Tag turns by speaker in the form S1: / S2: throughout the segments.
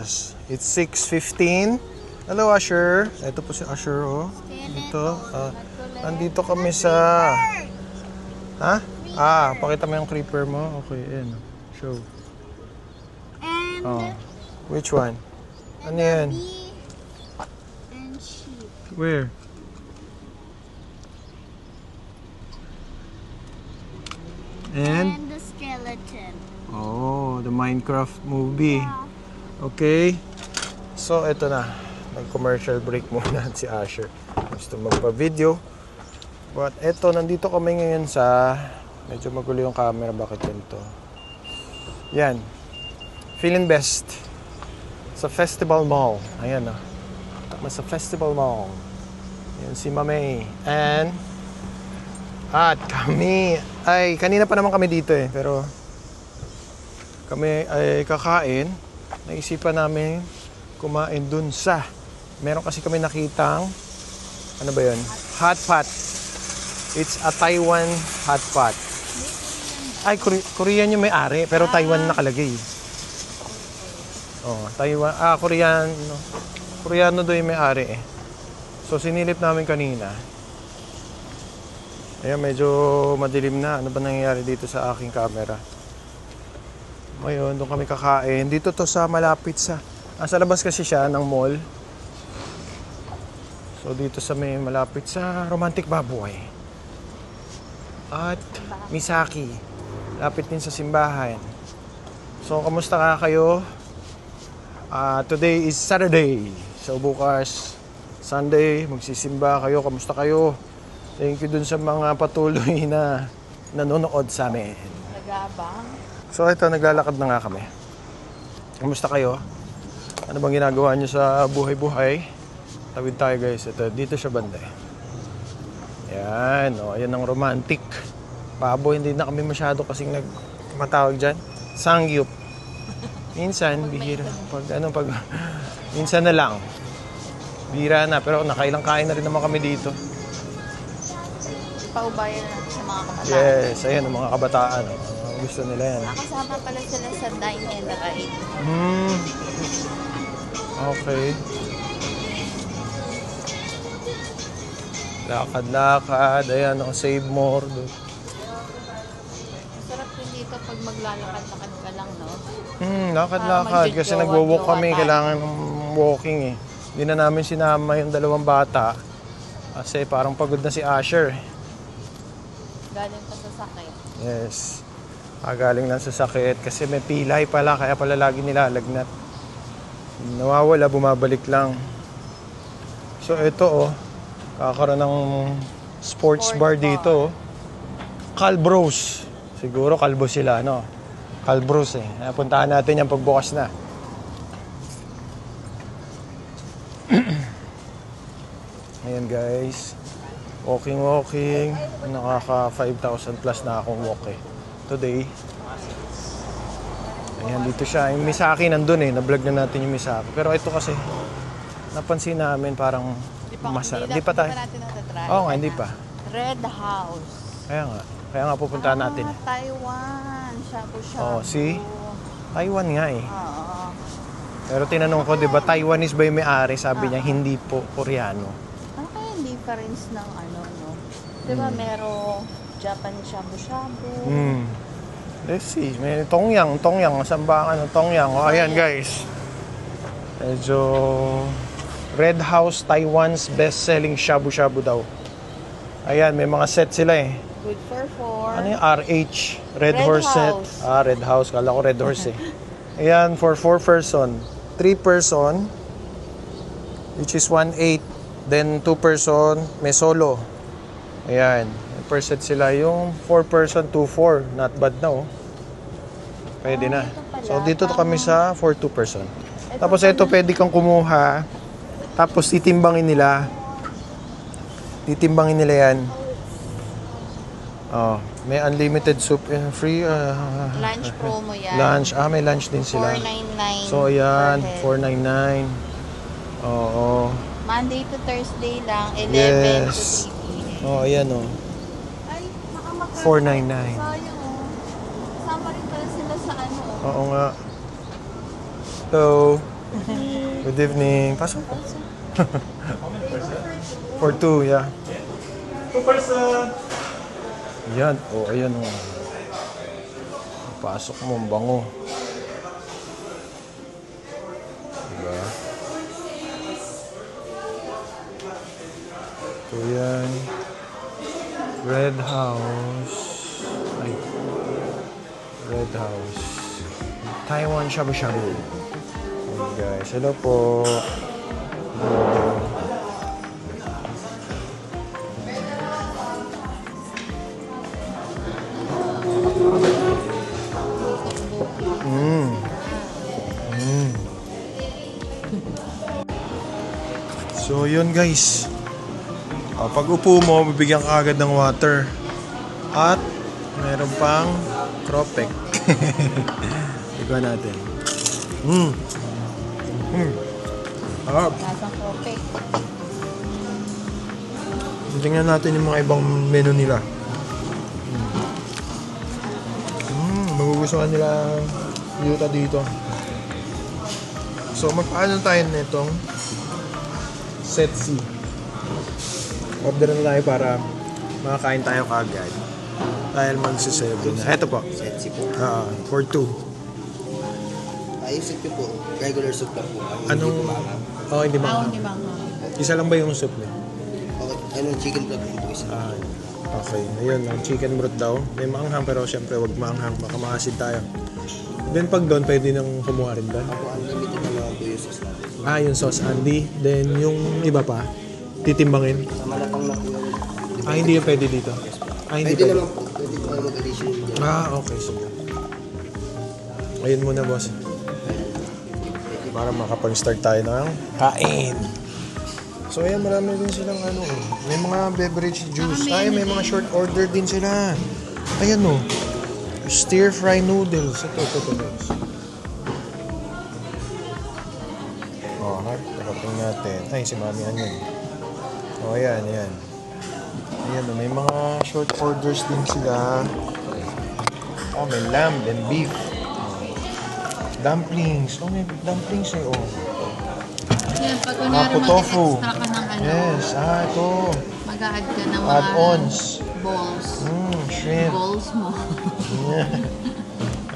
S1: oras? It's 6:15. Hello, Asher. Ito po si Asher, oh. Ito. Andito kami sa... Ha? Pakita mo yung creeper mo. Okay, yan. Show.
S2: And
S1: which one? Ano yan?
S2: and sheep.
S1: Where?
S2: And the skeleton.
S1: Oh, the Minecraft movie. Okay. So, ito na. Nag-commercial break muna si Asher. Gusto magpa-video. But ito, nandito kami ngayon sa... Medyo magulo yung camera. Bakit ganito? Yan. Feeling best. Sa Festival Mall. Ayan na. Sa Festival Mall. Yan si Mamay. And... At kami... Ay, kanina pa naman kami dito eh. Pero... Kami ay kakain. Naisipan namin kumain dun sa... Meron kasi kami nakitang... Ano ba yun? Hot pot. It's a Taiwan hot pot. Ay, Korean yung may-ari. Pero Taiwan nakalagay. Oh, Taiwan. Koreano. Koreano doon yung may-ari eh. So, sinilip namin kanina. Ayan, medyo madilim na. Ano ba nangyayari dito sa aking camera? Ngayon, doon kami kakain. Dito to sa malapit sa... sa labas kasi siya ng mall. So, dito sa may malapit sa Romantic Baboy. At Misaki. Lapit din sa simbahan. So, kamusta ka kayo? Today is Saturday. So, bukas, Sunday, magsisimba kayo. Kamusta kayo? Thank you dun sa mga patuloy na nanonood sa amin.
S2: Nag-aabang.
S1: So ito, naglalakad na nga kami. Kamusta kayo? Ano bang ginagawa nyo sa buhay-buhay? Tawid tayo guys. Ito, dito siya banda. Yan, ayan ang romantic. Pabo, hindi na kami masyado kasing matawag dyan. Sangyup. Minsan, bihira. Minsan na lang. Bihira na, pero nakailang kain na rin naman kami dito.
S2: Paubayan natin sa mga kabataan.
S1: Yes, ayan ang mga kabataan. Gusto nila yan.
S2: Nakasama pala sila sa Dine and Ride.
S1: Okay. Lakad-lakad. Ayan, save more.
S2: Masarap din dito pag maglalakad-lakad ka lang, no?
S1: Lakad-lakad. Kasi nagwo-walk kami. Kailangan ng walking eh. Hindi na namin sinama yung dalawang bata. Kasi parang pagod na si Asher.
S2: Galing pa sa sakit.
S1: Yes. Galing lang sa sakit. Kasi may pilay pala. Kaya pala lagi nilalagnat. Nawawala, bumabalik lang. So ito kakaroon ng sports bar dito. Calbros. Siguro kalbo sila, no? Calbros eh. Puntahan natin yan pagbukas na. Ayan guys. Walking. Nakaka 5,000 plus na akong walk eh. Today. Ayan, dito siya. Yung Misaki nandun eh. Na-vlog na natin yung Misaki. Pero ito kasi, napansin namin parang masarap. Hindi pa tayo. Oo nga, hindi pa.
S2: Red House.
S1: Kaya nga pupuntahan natin.
S2: Taiwan. Shabu-shabu.
S1: Oh, see? Taiwan nga eh.
S2: Oo.
S1: Pero tinanong ko, di ba, Taiwanese ba yung may-ari? Sabi niya, hindi po, Koreano.
S2: Ano kaya yung difference ng ano, no? Di ba merong Japanese shabu-shabu?
S1: Let's see. May tongyang. Saan ba ang tongyang? O, ayan guys. Medyo Red House, Taiwan's best-selling shabu-shabu daw. Ayan, may mga set sila eh.
S2: Good for 4.
S1: Ano yung RH? Red Horse set. Red House. Kala ko Red Horse eh. Ayan, for 4 person. 3 person, which is 1.8. Then 2 person, may solo. Ayan. Per set sila. Yung 4 person, 2.4. Not bad na oh. Pwede na. So dito kami sa for 2 person. Tapos ito pwede kang kumuha. Tapos titimbangin nila. Yan. Oh, may unlimited soup and free
S2: Lunch promo yan.
S1: Lunch. May lunch din sila.
S2: $4.99.
S1: So ayan, $4.99. Oo.
S2: Monday to Thursday lang, 11
S1: Yes.
S2: to 3 p.m.
S1: Oh, ayan oh.
S2: Ay, $4.99.
S1: $4.99.
S2: Sayang oh. Sama rin pala sila sa ano oh.
S1: Oo nga. So, Good evening. Pasok po. For two, yeah.
S3: 2 person.
S1: Yan. O, ayan o. Pasok mo, ang bango. Diba? Ito yan. Red House. Ay. Red House. Taiwan Shabu Shabu. Hey guys, hello po. Hello. So yun guys. Pag upo mo, bibigyan ka agad ng water. At meron pang cropek. Tignan natin.
S2: Lasang kope.
S1: Tingnan natin yung mga ibang menu nila. Magugustuhan nila yuta dito. So magpaano tayo nitong set C. Order na tayo para makakain tayo kagad. Dahil magsi-7 na. Ito po.
S4: Set C po.
S1: For 2.
S4: Yung soup niyo po, regular soup lang po.
S1: Anong... Oh, hindi ba?
S2: Hindi bang
S1: Isa lang ba yung soup niya?
S4: Okay, anong chicken broth po isa?
S1: Okay. Ayun, ang chicken broth daw. May maanghang pero syempre wag maanghang. Baka maasid tayo. Then pag doon, pwede nang kumuha rin doon.
S4: Ako, unlimited na naman po yung sauce natin.
S1: Yung sauce Andy. Then yung iba pa, titimbangin.
S4: Sa malapang na po yung...
S1: Hindi yung pwede dito. Hindi
S4: Pwede
S1: pwede.
S4: naman po. Pwede po mag-addition dyan.
S1: Okay. Sige. Ayun muna, boss. Para makapag-start tayo ng kain. So ayan, marami din silang ano. May mga beverage juice. May mga short order din sila. Ayan o. Stir fry noodles. Ito. Nakating natin. Si Mami Anyan. Ayan. Ayan o, may mga short orders din sila. May lamb and beef. Dumplings. May dumplings eh.
S2: yan, pag kunwari
S1: tofu.
S2: mag-extra ka ng ano,
S1: Yes. Ito.
S2: mag-a-add ka ng mga
S1: Add-ons.
S2: balls.
S1: Shrimp.
S2: Balls mo.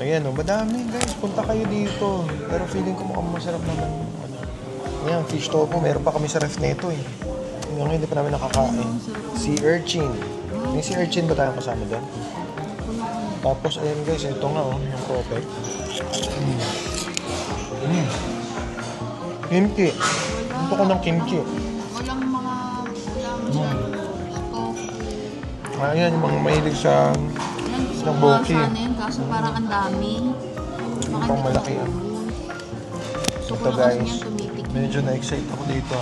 S1: Ayan, madami guys. Punta kayo dito. Pero feeling ko mukhang masarap naman. Ayan, fish tofu. Meron pa kami sa ref nito eh. Yung hindi pa namin nakakain. Sea urchin. May sea urchin ba tayong kasama doon? Tapos, ayan guys, ito nga yung cropek. Kimchi. Gusto ko ng kimchi.
S2: Walang mga tofu.
S1: Ayan, yung mga mahilig sa
S2: Ng
S1: boki.
S2: sana yun, kaso parang ang dami. Baka
S1: Pang
S2: hindi
S1: malaki
S2: ko- Gusto ko
S1: Ito
S2: na kasi
S1: guys,
S2: yan tumitik.
S1: medyo na-excite ako dito.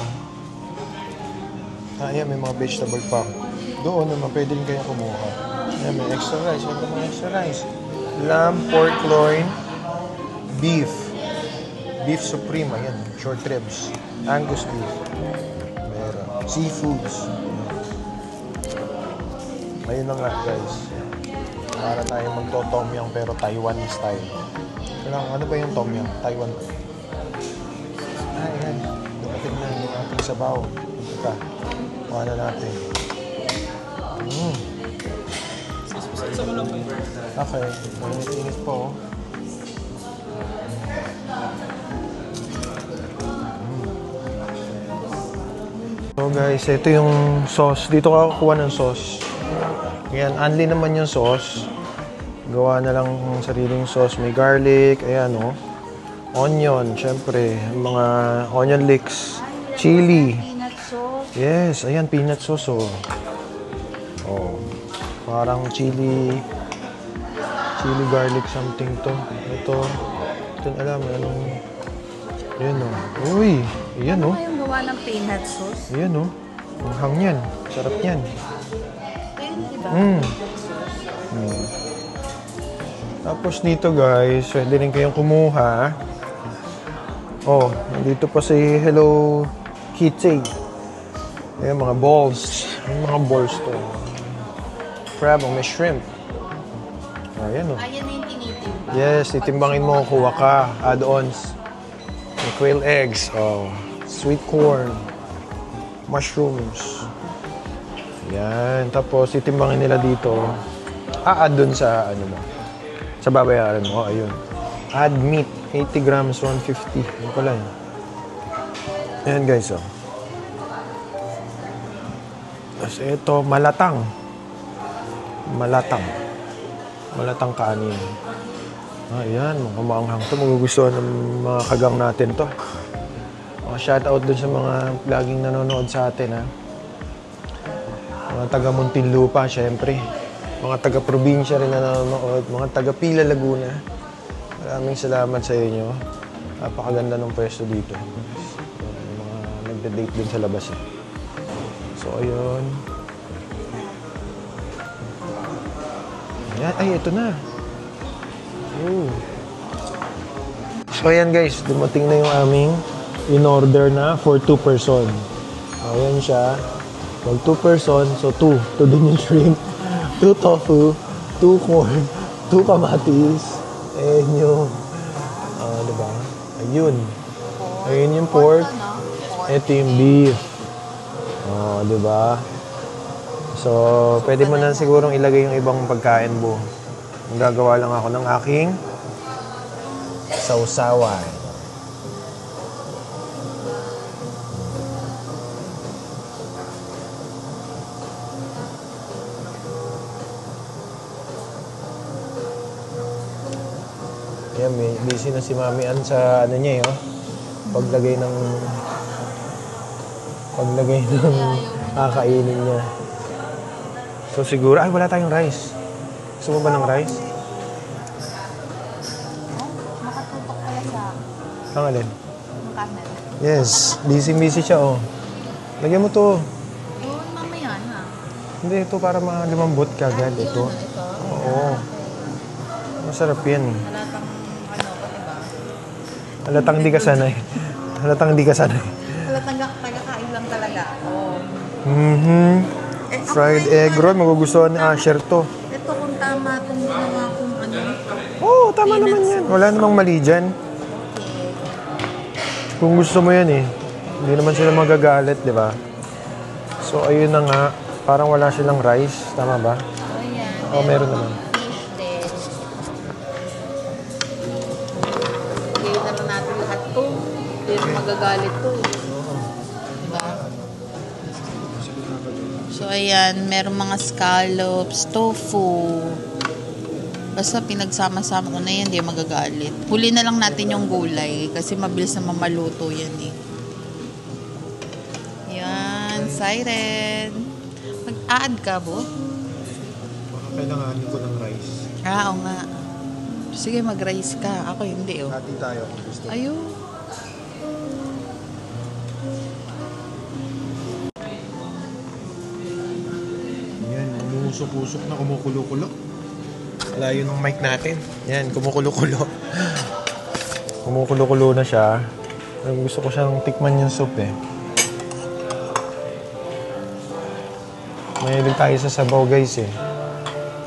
S1: Ayan, may mga vegetable pa. Doon naman, pwede rin kayong kumuha. Ayan, may extra rice. May mga extra rice. Lamb, pork loin, beef. Beef supreme, ayan. Short ribs. Angus beef. Meron. Seafoods. Ayun na nga, guys. Para tayo magto-tom yum pero Taiwan style. Ano ba yung tom yum? Taiwan. Ayan. Dumating na yung ating sabaw. Ito. Kuha na natin. Okay. Init po. So guys, ito yung sauce. Dito ka kukuha ng sauce. Ayan, only naman yung sauce. Gawa na lang ng sariling sauce. May garlic, ayan onion, syempre. Mga onion leeks. Chili.
S2: Peanut sauce.
S1: Yes, ayan, peanut sauce parang chili garlic something to. Ito alam, anong... Ayan Uy, ayan
S2: Ano yung gawa ng peanut sauce?
S1: Ayan ang hang yan. Sarap yan.
S2: Ayun, di ba?
S1: Tapos dito guys, pwede rin kayong kumuha. Nandito pa si Hello Kitty. Ayan, mga balls. Yung mga balls to. Crab, may shrimp. Ayan
S2: Ayan na yung tinitim.
S1: Yes, titimbangin mo, kuha ka. Add-ons. May quail eggs. Oh. Sweet corn. Mushrooms. Yan. Tapos, itimbangin nila dito. Add dun sa, ano mo. Sa babayaran mo. Oh, ayun. Add meat. 80 grams, 150. Ano pala yun? Ayan guys, oh. Tapos ito, malatang. Malatang. Malatang kanin. Ayan, maanghang to. Magugustuhan ng mga kagang natin to. Shoutout dun sa mga laging nanonood sa atin, ha. Mga taga Muntinlupa, syempre. Mga taga probinsya rin na nanonood. Mga taga Pila, Laguna. Maraming salamat sa inyo. Napakaganda ng pwesto dito. Mga nagda-date din sa labas, eh. So, ayun. Ayan. Ay, ito na. Ooh. So, ayan guys. Dumating na yung aming in-order na for 2 person. Ayan siya. Pag 2 person, so 2. 2 din yung shrimp. 2 tofu. 2 corn. 2 kamatis. Ayan yung... diba? Ayun. Ayun yung pork. Ito yung beef. Diba? So, pwede mo na sigurong ilagay yung ibang pagkain mo. Gagawa lang ako ng aking sausawan. Ayan, busy na si Mami Ann sa ano niya, oh. Paglagay ng kakainin niya. So siguro, ay wala tayong rice. Gusto mo ba ng rice?
S2: Nakatutok pala sa
S1: Ang alin?
S2: camera.
S1: Yes, busy siya, oh. Lagyan mo to.
S2: Yun, mamaya na.
S1: Hindi, ito para lumambot ka agad. Ito.
S2: Ito.
S1: Oo. Masarap yan.
S2: Halatang ano pa, diba?
S1: Halatang di ka sanay. Halatang di ka sanay.
S2: Halatang taga-kain lang talaga.
S1: Fried egg roll. Magugustuhan ni Asher to.
S2: Ito kung tama itong ginawa kong ano.
S1: Oo, tama naman yan. Wala namang mali dyan. Kung gusto mo yan eh. Hindi naman sila magagalit, di ba? So, ayun na nga. Parang wala silang rice. Tama ba?
S2: Ayan.
S1: Oo, meron naman.
S2: Fish din. Ngayon naman natin lahat to. Hindi rin magagalit to. Diba? So, ayan. Merong mga scallops, tofu. Basta pinagsama-sama ko na yan, hindi magagalit. Huli na lang natin yung gulay kasi mabilis na mamaluto yan eh. Yan, siren. Mag-add ka, bo?
S1: Kailanganin ko ng rice.
S2: Oo nga. Sige, mag-rice ka. Ako hindi, oh.
S1: Hati tayo kung gusto.
S2: Ayun.
S1: Yan, umusok-usok na kumukulo-kulo. Layo ng mic natin. Yan, kumukulo-kulo. Kumukulo-kulo na siya. Gusto ko siyang tikman yung soup eh. Mahilig tayo sa sabaw guys eh.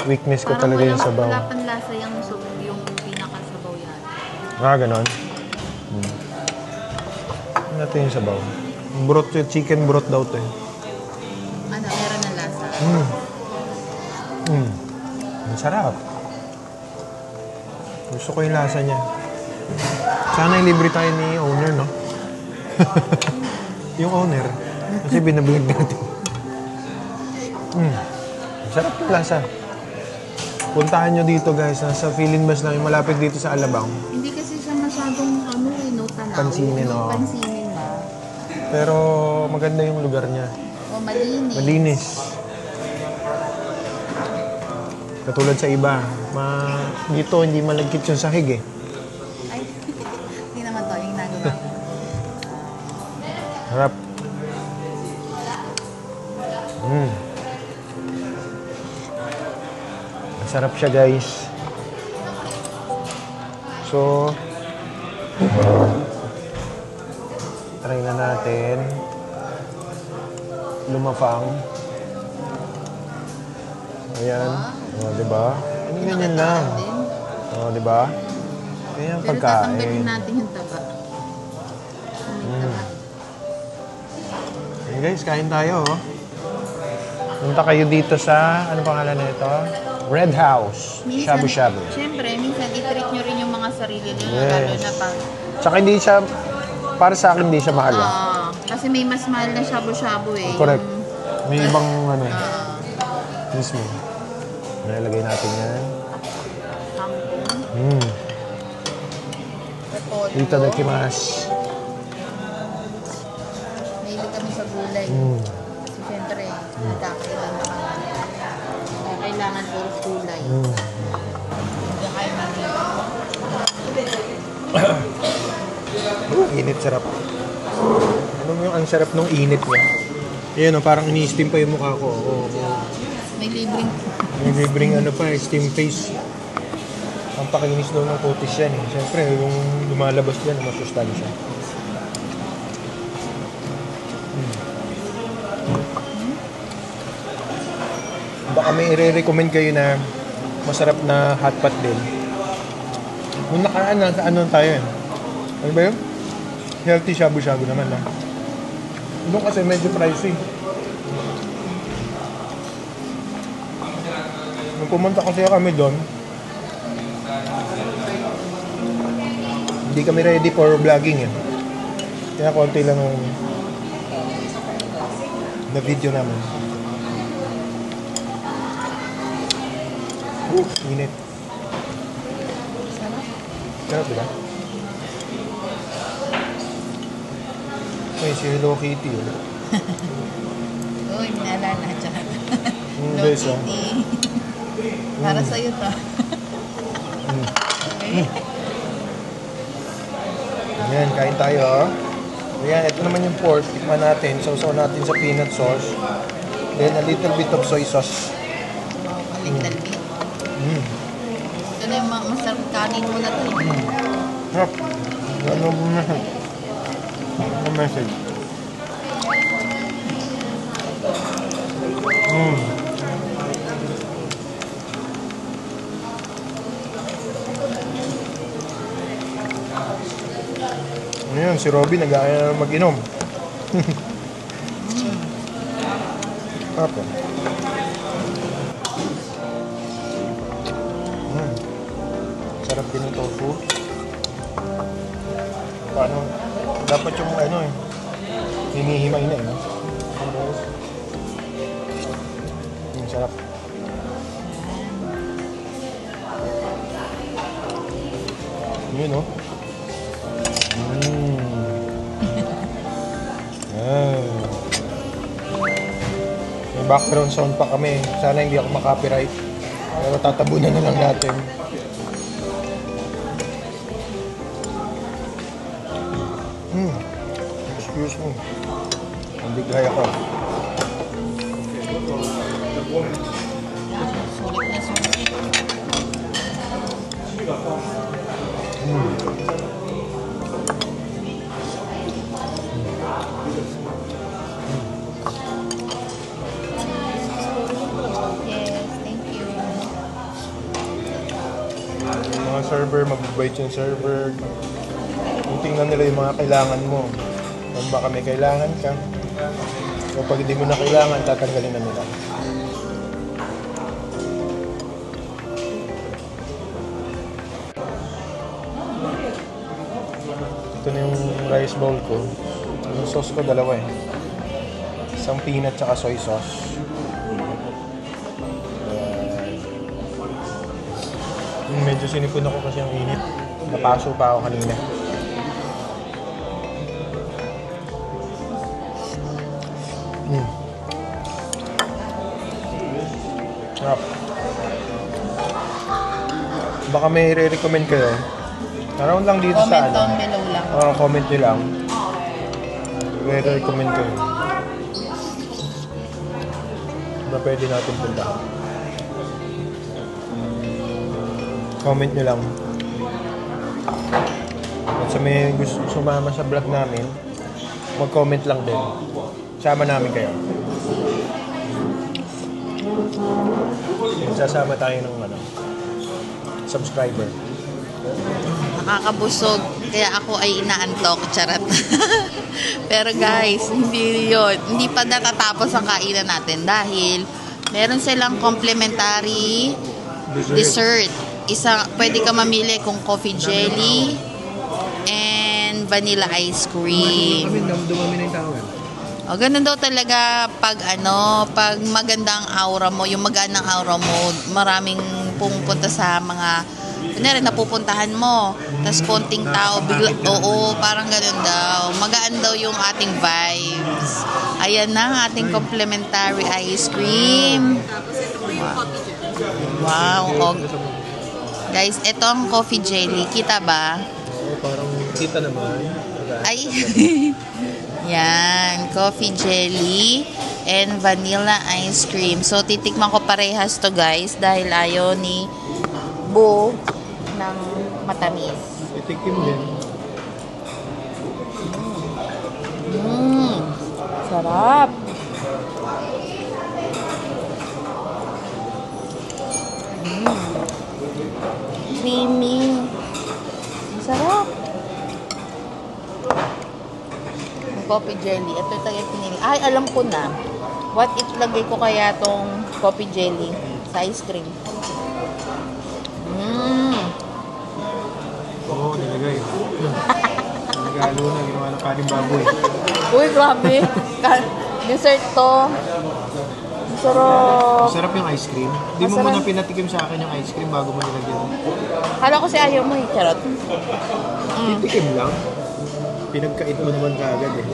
S1: Weakness ko talaga yung sabaw.
S2: Wala pang lasa yung soup, yung pinakasabaw yan.
S1: Ganon. Ano natin yung sabaw? Broth, chicken broth daw to eh.
S2: Ano, meron na lasa.
S1: Ang sarap. Gusto ko yung lasa niya. Sana ilibre tayo ni owner, no? Yung owner. Kasi binablog natin. Sarap yung lasa. Puntahan nyo dito guys. Nasa Philippines lang yung malapit dito sa Alabang.
S2: Hindi kasi siya masyadong tanaw.
S1: Pansinin, no?
S2: Pansinin ba?
S1: Pero maganda yung lugar niya.
S2: O malinis.
S1: Malinis. Katulad sa iba. Dito hindi malagkit yung sahig eh.
S2: Ay, hindi naman to yung nagawa.
S1: Harap. Masarap siya guys. So, try na natin. Lumafang. Ayan. O, diba? Ano ganyan lang. O, diba? Ganyan
S2: Pero tatanggalin
S1: pagkain.
S2: natin yung taba.
S1: Guys, kain tayo. Oh. Punta kayo dito sa, ano pangalan na ito? Red House. Shabu-shabu.
S2: Siyempre, minsan i-treat nyo rin yung mga sarili nyo.
S1: Yes.
S2: Lalo na pag...
S1: Tsaka hindi siya, para sa akin hindi siya mahal.
S2: Kasi may mas mahal na shabu-shabu eh.
S1: Correct. May ibang ano eh.
S2: Ah,
S1: Mismo. Nalagay natin yan.
S2: Hangkong. Repolyo.
S1: Itadakimasu.
S2: Mahilig kami sa gulay. Kasi siyempre, nagkakailan na kami. Kaya kailangan puro gulay. Hindi kayo
S1: Init, sarap. Ano mo yung ang sarap nung init niya? Ayan o, parang ini-steam pa yung mukha ko.
S2: May libreng...
S1: May libreng ano pa, steam face. Ang pakinis daw ng kutis yan eh. Siyempre, yung lumalabas yan, masustansya. Baka may i-recommend kayo na masarap na hot pot din. Nung nakaraan na, ano tayo eh. Ano ba yun? Healthy shabu-shabu naman na. Doon kasi medyo pricey. Nung pumunta kasi kami doon, hindi kami ready for vlogging eh. Kaya konti lang ang na video namin. Init. Sarap diba? Ay, si Hello Kitty.
S2: Uy, minalala dyan. Hello
S1: Guys,
S2: Kitty. Para sa'yo to. Okay.
S1: Ayan, kain tayo. Ayan, ito naman yung pork. Tikman natin. Sausaw natin sa peanut sauce. Then a little bit of soy sauce.
S2: A little bit. Ito na yung masarap kanin mo na to.
S1: Sarap. Ano ba message? Ano message? Ayan, si Robby nag-aaya na mag-inom. Papa. Sarap din yung tofu. Paano? Dapat yung ano eh. Hinihimay na eh. No? Sarap. Yun no? May background sound pa kami. Sana hindi ako makopyright. Pero tatabunan na lang natin. Excuse me. Nabigay ako.
S2: Sulit na sulit. Yes, thank you.
S1: Yung mga server, mababait yung server. Kung tingnan nila yung mga kailangan mo. Kung baka may kailangan ka. Kapag hindi mo na kailangan, tatanggalin na nila. Ito na yung rice bowl ko. Yung sauce ko, dalawa eh. Isang peanut tsaka soy sauce. Medyo sinipon ako kasi ang init. Napaso pa ako kanina. Sarap. Baka may re-recommend kayo. Around lang dito
S2: Comment
S1: sa ano.
S2: down below lang.
S1: Comment nyo lang. Re-recommend kayo. Na pwede natin puntahan. Comment nyo lang. At sa may gusto sumama sa vlog namin, mag-comment lang din. Sama namin kayo. Sasama tayo ng subscriber.
S2: nakakabusog. Kaya ako ay inaantok. Charot. Pero guys, hindi yun. Hindi pa natatapos ang kainan natin dahil meron silang complimentary dessert. Pwede ka mamili kung coffee jelly and vanilla ice cream.
S1: Dumami na yung tao.
S2: O, ganun daw talaga pag maganda ang aura mo, yung magaan ang aura mo, maraming pumupunta sa mga, kunyari, napupuntahan mo, tas konting tao, bigla, oo, parang ganun daw. Magaan daw yung ating vibes. Ayan na ang ating complimentary ice cream. Wow. O, guys, ito ang coffee jelly. Kita ba?
S1: Oo, parang kita naman.
S2: Ay, yan, coffee jelly and vanilla ice cream. So, titikman ko parehas to guys dahil ayaw ni Bo ng matamis.
S1: Itikim din.
S2: Sarap. Creamy. Sarap. Coffee jelly. Ito yung pinili. Ay, alam ko na. What if lagay ko kaya tong coffee jelly sa ice cream?
S1: Oo, nilagay. Nagalo na, ginawa ng kaning baboy.
S2: Uy, grabe. Dessert to. Sarap.
S1: Masarap yung ice cream. Hindi mo muna pinatikim sa akin yung ice cream bago mo nilagyan.
S2: Kala ko si ayaw mo eh, charot.
S1: Titikim lang. Pinagkait mo naman kaagad eh.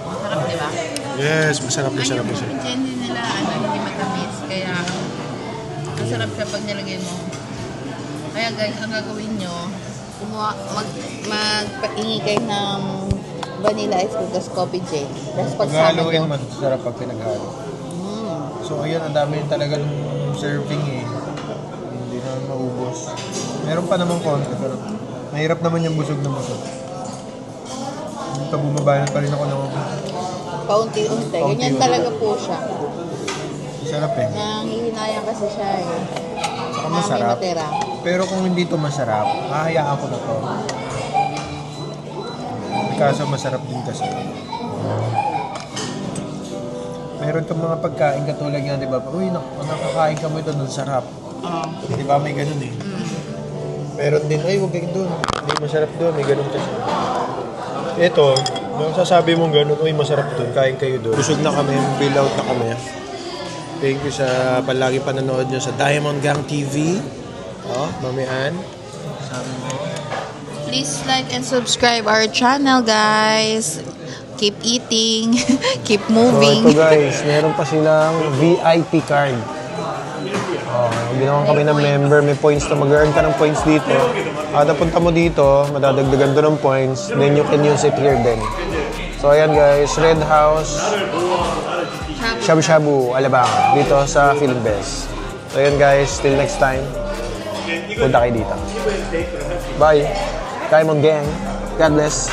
S2: Masarap, di ba?
S1: Yes, masarap.
S2: Yung candy nila, hindi matamis. Kaya, masarap siya pag nilagay mo. Kaya guys, ang gagawin nyo, magpaingi kayo ng vanilla ice cream, tapos coffee jelly. Tapos pagsama
S1: Paghaluin
S2: nyo.
S1: masarap pag pinaghalo. So ayun, ang dami talaga ng serving eh. Hindi na maubos. Meron pa naman konti, pero mahirap naman yung busog na busog. Ito, bumabayan pa rin ako ng
S2: Paunti-unti. Ganyan talaga po siya.
S1: masarap eh.
S2: Nangihinayang kasi siya eh.
S1: Saka
S2: Na may
S1: masarap.
S2: matira.
S1: Pero kung hindi to masarap, hahayaan ko na to. Kaso masarap din kasi. Meron itong mga pagkain katulad nga, di ba? Uy, nakakain ka mo ito, nun sarap. Di ba? May ganun eh. Meron din, ay, huwag kayo dun. Hindi masarap dun, may ganun kasi. Ito, yung sasabi mong ganun, uy, masarap dun, kain kayo dun. Busog na kami, bail out na kami. Thank you sa palagi panonood nyo sa Diamond Gang TV. Oh, Mami Ann.
S2: Please like and subscribe our channel, guys. Keep eating. Keep moving.
S1: So ito guys, meron pa silang VIP card. Ginawan kami ng member, may points na mag-earn ka ng points dito. Kada punta mo dito, madadagdagan doon ng points, then you can use it here din. So ayan guys, Red House, Shabu Shabu, Alabang, dito sa Philippines. So ayan guys, till next time, punta kayo dito. Bye! Diamond Gang, God bless!